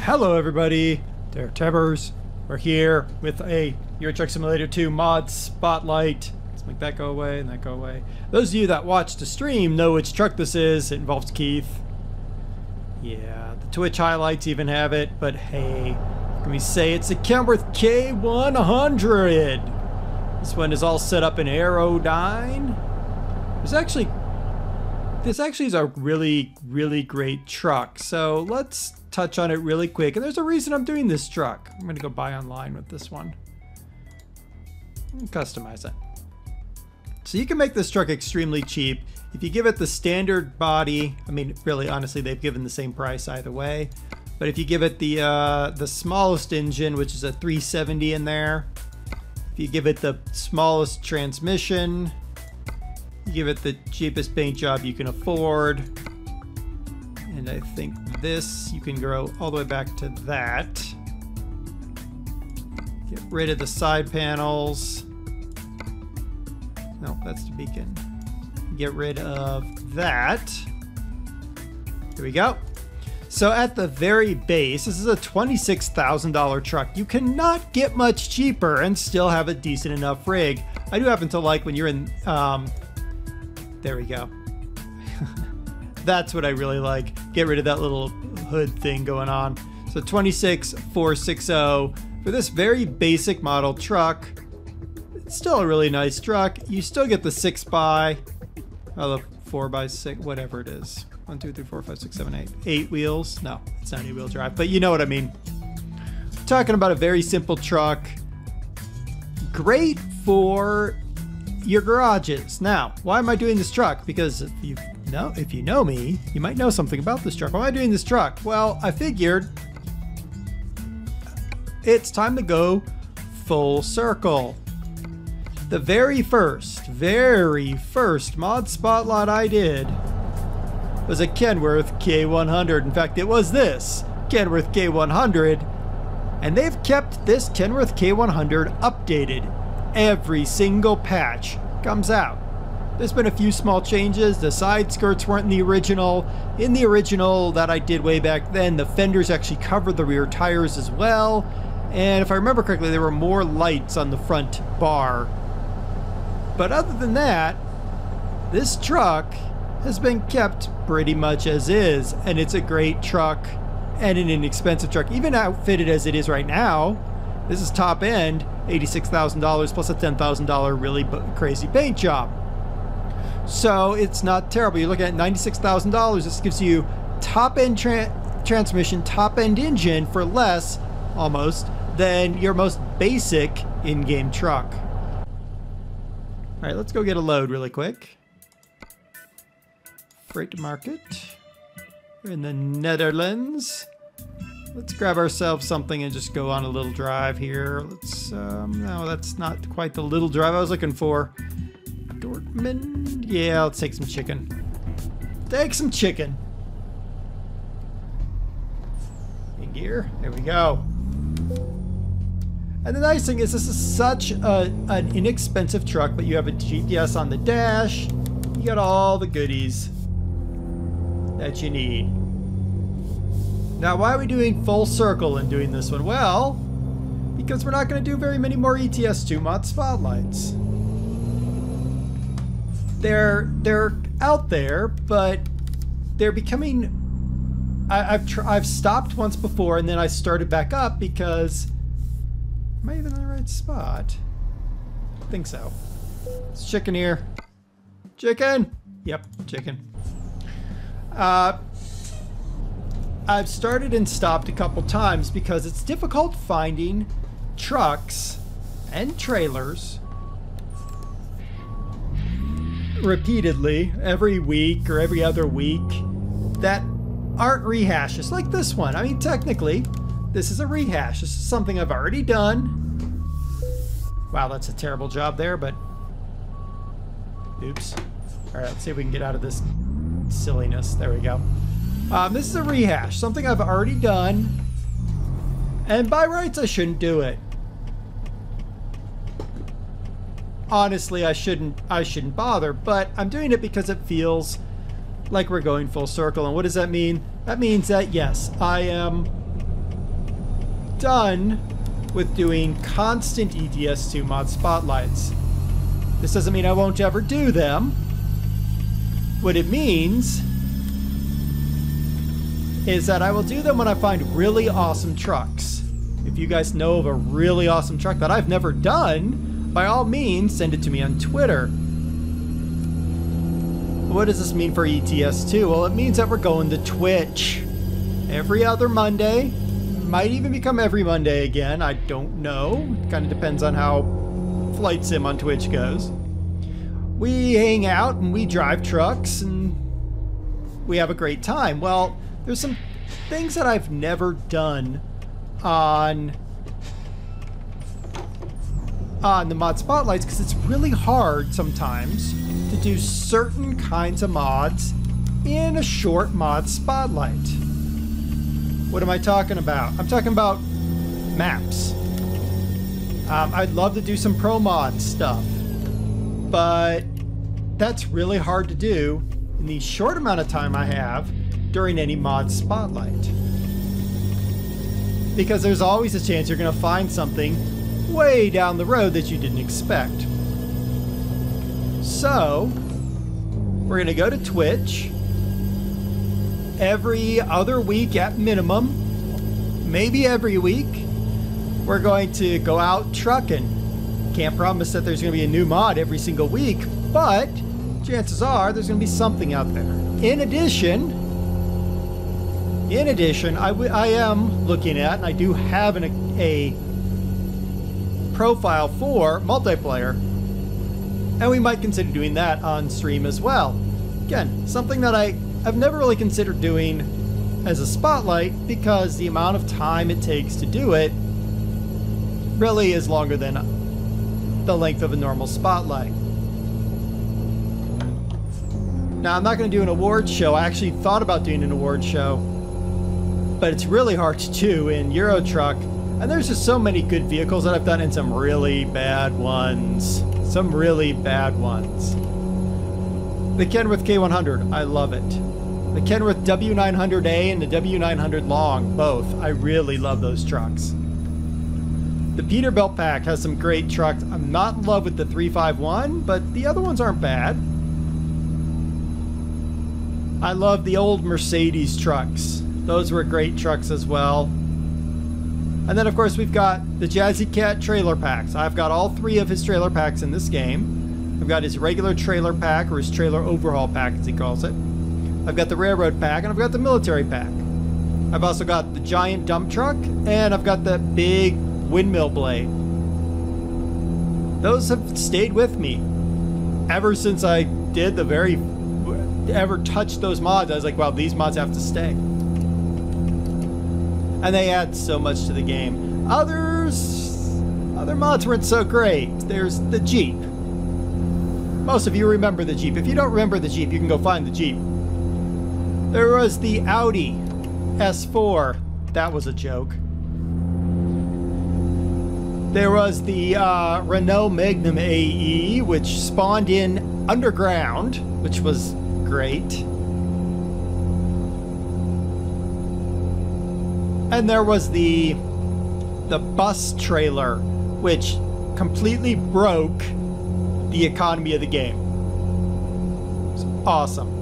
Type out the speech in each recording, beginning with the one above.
Hello everybody, DerTebbers. We're here with a Euro Truck Simulator 2 mod spotlight. Let's make that go away and that go away. Those of you that watch the stream know which truck this is. It involves Keith. Yeah, the Twitch highlights even have it, but hey, can we say it's a Kenworth K100? This one is all set up in Aerodyne. This actually is a really great truck. So let's touch on it really quick. And there's a reason I'm doing this truck. I'm gonna go buy online with this one. And customize it. So you can make this truck extremely cheap. If you give it the standard body, I mean, really, honestly, they've given the same price either way. But if you give it the smallest engine, which is a 370 in there, if you give it the smallest transmission, you give it the cheapest paint job you can afford, and I think this you can grow all the way back to that. Get rid of the side panels. No, that's the beacon. Get rid of that. Here we go. So at the very base, this is a $26,000 truck. You cannot get much cheaper and still have a decent enough rig. I do happen to like when you're in, there we go. That's what I really like. Get rid of that little hood thing going on. So 26460 for this very basic model truck. It's still a really nice truck. You still get the 6x, the 4x6, whatever it is. 1, 2, 3, 4, 5, 6, 7, 8. 8 wheels. No, it's not 8-wheel drive, but you know what I mean. I'm talking about a very simple truck. Great for your garages. Now, why am I doing this truck? Because if you know me, you might know something about this truck. Why am I doing this truck? Well, I figured it's time to go full circle. The very first mod spotlight I did was a Kenworth K100. In fact, it was this Kenworth K100, and they've kept this Kenworth K100 updated. Every single patch comes out. There's been a few small changes. The side skirts weren't in the original. In the original that I did way back then, the fenders actually covered the rear tires as well. And if I remember correctly, there were more lights on the front bar. But other than that, this truck has been kept pretty much as is. And it's a great truck and an inexpensive truck. Even outfitted as it is right now, this is top end, $86,000 plus a $10,000 really crazy paint job. So it's not terrible. You're looking at $96,000. This gives you top end transmission, top end engine for less, almost, than your most basic in-game truck. All right, let's go get a load really quick. Freight market. We're in the Netherlands. Let's grab ourselves something and just go on a little drive here. Let's, no, that's not quite the little drive I was looking for. Dortmund. Yeah, let's take some chicken. Take some chicken. In gear. There we go. And the nice thing is this is such an inexpensive truck, but you have a GPS on the dash. You got all the goodies that you need. Now, why are we doing full circle and doing this one? Well, because we're not going to do very many more ETS2 mod spotlights. They're out there, but they're becoming. I've stopped once before, and then I started back up because am I even in the right spot? I think so. It's chicken here. Chicken. Yep, chicken. I've started and stopped a couple times because it's difficult finding trucks and trailers repeatedly every week or every other week that aren't rehashes like this one. I mean, technically, this is a rehash. This is something I've already done. Wow, that's a terrible job there, but oops. All right, let's see if we can get out of this silliness. There we go. This is a rehash, something I've already done, and by rights I shouldn't do it. Honestly, I shouldn't bother, but I'm doing it because it feels like we're going full circle. And what does that mean? That means that yes, I am done with doing constant ETS2 mod spotlights. This doesn't mean I won't ever do them. What it means is that I will do them when I find really awesome trucks. If you guys know of a really awesome truck that I've never done, by all means, send it to me on Twitter. What does this mean for ETS2? Well, it means that we're going to Twitch every other Monday. Might even become every Monday again. I don't know. It kind of depends on how Flight Sim on Twitch goes. We hang out and we drive trucks and we have a great time. Well, there's some things that I've never done on the mod spotlights because it's really hard sometimes to do certain kinds of mods in a short mod spotlight. What am I talking about? I'm talking about maps. I'd love to do some pro mod stuff, but that's really hard to do in the short amount of time I have during any mod spotlight. Because there's always a chance you're going to find something way down the road that you didn't expect. So, we're going to go to Twitch every other week at minimum, maybe every week. We're going to go out trucking. Can't promise that there's going to be a new mod every single week, but chances are there's going to be something out there. In addition, I am looking at, and I do have a profile for multiplayer, and we might consider doing that on stream as well. Again, something that I've never really considered doing as a spotlight because the amount of time it takes to do it really is longer than the length of a normal spotlight. Now, I'm not going to do an award show. I actually thought about doing an award show, but it's really hard to do in Euro Truck, and there's just so many good vehicles that I've done and some really bad ones. Some really bad ones. The Kenworth K100, I love it. The Kenworth W900A and the W900 Long, both. I really love those trucks. The Peterbilt Pack has some great trucks. I'm not in love with the 351, but the other ones aren't bad. I love the old Mercedes trucks. Those were great trucks as well. And then, of course, we've got the Jazzy Cat trailer packs. I've got all three of his trailer packs in this game. I've got his regular trailer pack, or his trailer overhaul pack, as he calls it. I've got the railroad pack, and I've got the military pack. I've also got the giant dump truck, and I've got the big windmill blade. Those have stayed with me ever since I did ever touched those mods. I was like, wow, these mods have to stay. And they add so much to the game. Other mods weren't so great. There's the Jeep. Most of you remember the Jeep. If you don't remember the Jeep, you can go find the Jeep. There was the Audi S4. That was a joke. There was the Renault Magnum AE, which spawned in underground, which was great. And there was the bus trailer, which completely broke the economy of the game. It's awesome.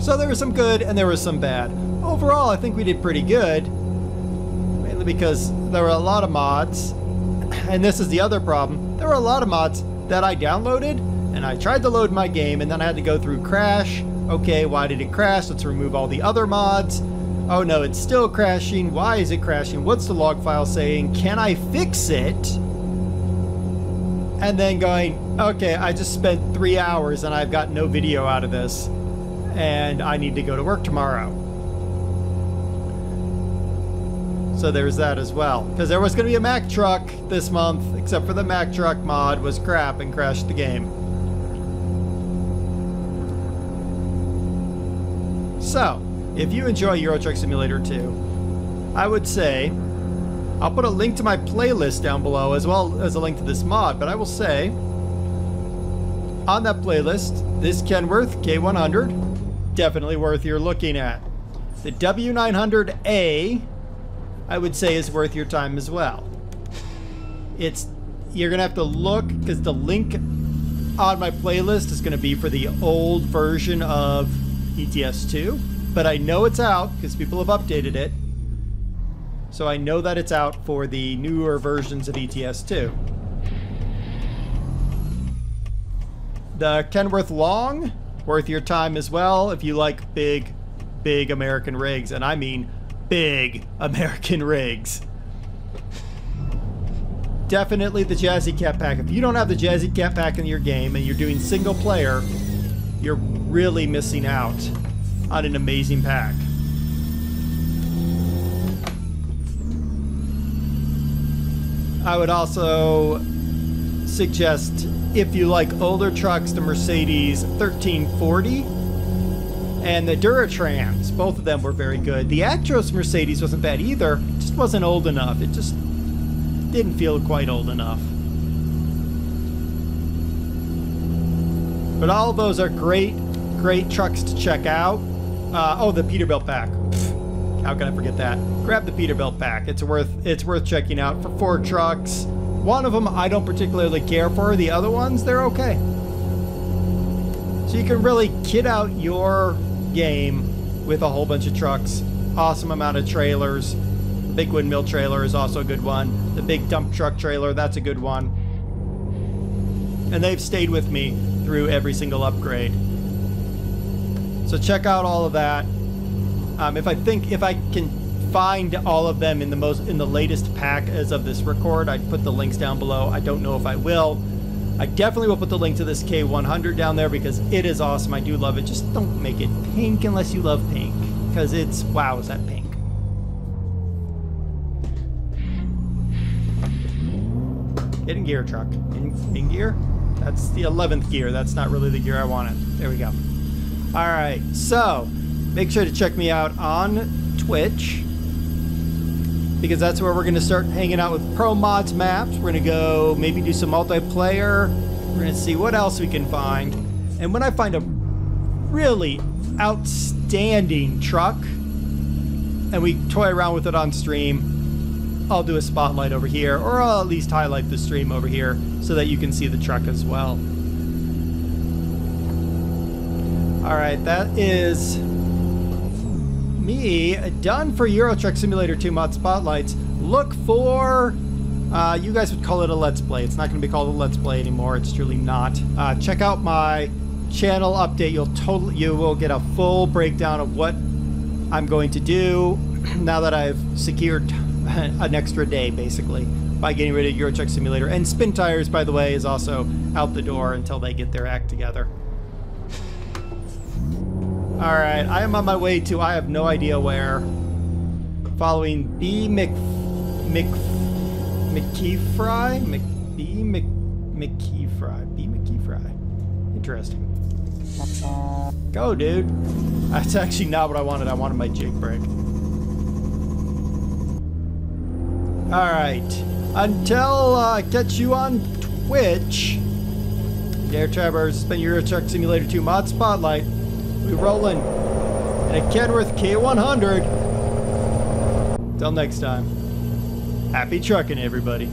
So there was some good and there was some bad. Overall, I think we did pretty good. Mainly because there were a lot of mods. And this is the other problem. There were a lot of mods that I downloaded and I tried to load my game and then I had to go through crash. Okay, why did it crash? Let's remove all the other mods. Oh no, it's still crashing. Why is it crashing? What's the log file saying? Can I fix it? And then going, okay, I just spent 3 hours and I've got no video out of this. And I need to go to work tomorrow. So there's that as well. Because there was going to be a Mack truck this month, except for the Mack truck mod was crap and crashed the game. So, if you enjoy Euro Truck Simulator 2, I would say, I'll put a link to my playlist down below as well as a link to this mod, but I will say, on that playlist, this Kenworth K100, definitely worth your looking at. The W900A I would say is worth your time as well. You're gonna have to look, because the link on my playlist is gonna be for the old version of ETS2, but I know it's out because people have updated it. So I know that it's out for the newer versions of ETS2. The Kenworth Long, worth your time as well if you like big American rigs, and I mean big American rigs. Definitely the Jazzy Cat pack. If you don't have the Jazzy Cat pack in your game and you're doing single player, you're really missing out on an amazing pack. I would also suggest, if you like older trucks, the Mercedes 1340 and the Duratrans. Both of them were very good. The Actros Mercedes wasn't bad either. It just wasn't old enough. It just didn't feel quite old enough. But all of those are great trucks to check out. Oh, the Peterbilt pack. How can I forget that? Grab the Peterbilt pack. It's worth checking out for 4 trucks. One of them I don't particularly care for. The other ones, they're okay. So you can really kit out your game with a whole bunch of trucks. Awesome amount of trailers. The big windmill trailer is also a good one. The big dump truck trailer, that's a good one. And they've stayed with me through every single upgrade. So check out all of that. If I can find all of them in the latest pack as of this record, I'd put the links down below. I don't know if I will. I definitely will put the link to this K100 down there because it is awesome. I do love it. Just don't make it pink unless you love pink, because it's, wow, is that pink. Get in gear, truck. In gear? That's the 11th gear. That's not really the gear I wanted. There we go. All right, so make sure to check me out on Twitch, because that's where we're going to start hanging out with Pro Mods maps. We're going to go maybe do some multiplayer. We're going to see what else we can find. And when I find a really outstanding truck and we toy around with it on stream, I'll do a spotlight over here, or I'll at least highlight the stream over here so that you can see the truck as well. All right, that is me done for Euro Truck Simulator 2 mod spotlights. Look for, you guys would call it a Let's Play. It's not going to be called a Let's Play anymore. It's truly not. Check out my channel update. You will get a full breakdown of what I'm going to do now that I've secured an extra day, basically, by getting rid of Euro Truck Simulator. And Spin Tires, by the way, is also out the door until they get their act together. Alright, I am on my way to, I have no idea where. Following B. McKeefry? Interesting. Go, dude. That's actually not what I wanted. I wanted my jig brake. Alright. Until I catch you on Twitch, DerTebbers, it's been Euro Truck Simulator 2 mod spotlight. We rolling in a Kenworth K100. Till next time, happy trucking, everybody.